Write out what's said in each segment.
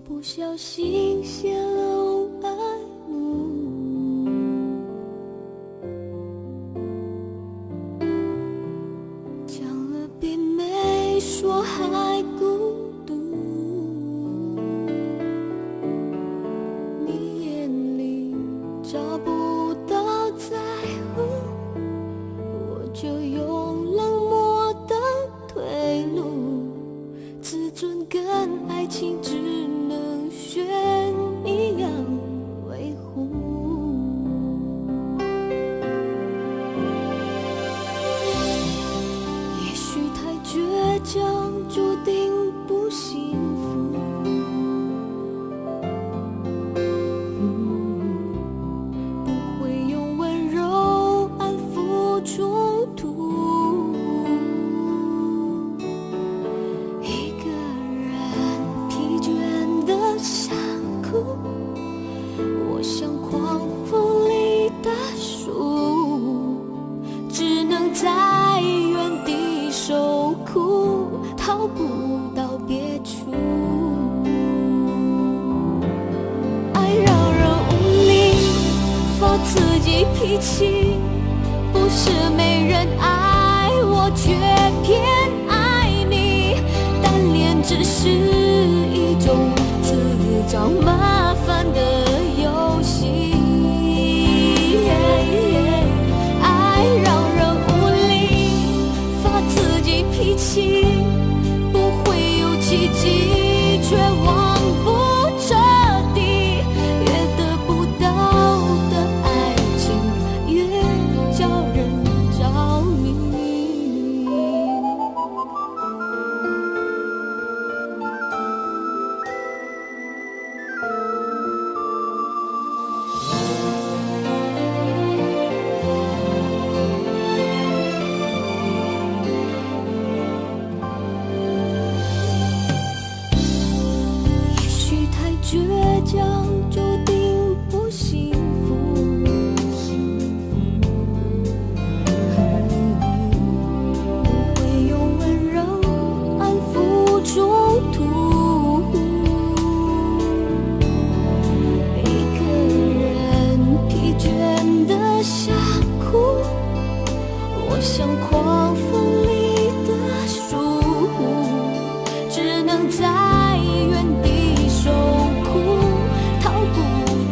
不小心泄露爱慕，讲了比没说还孤独。你眼里找不到在乎，我就用冷漠的退路，自尊跟爱情只能选一样维护。也许太倔强，注定不幸福。不会用温柔安抚冲突。一个人疲倦的想哭，我像狂风里的树，只能在原地受苦，逃不到别处。爱让人无力，发自己脾气，不是没人爱我，却偏爱你。单恋只是一种自找麻烦的游戏。爱让人无力，发自己脾气，不会有奇迹，却忘不彻底。越得不到的爱情，越叫人着迷。也许太倔强，注定不幸福。不会用温柔安抚冲突。一个人疲倦的想哭，我像狂风里的树，只能在原地受苦，逃不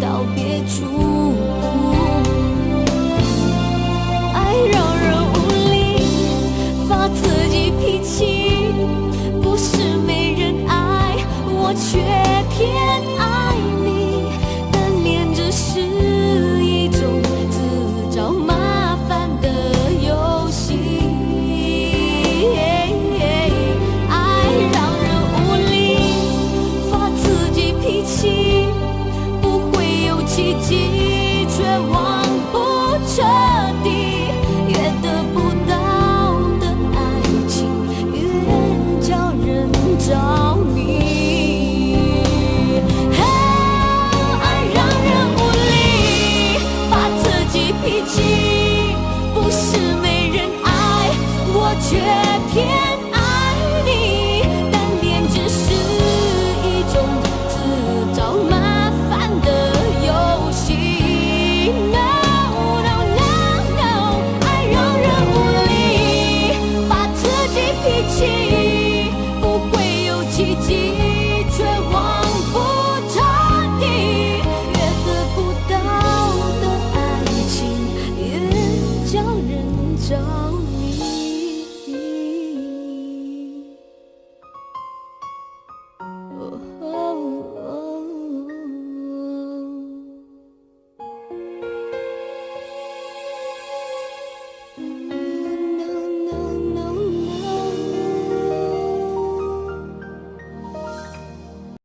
到别处。爱让人无力，发自己脾气，不是没人爱我，却偏爱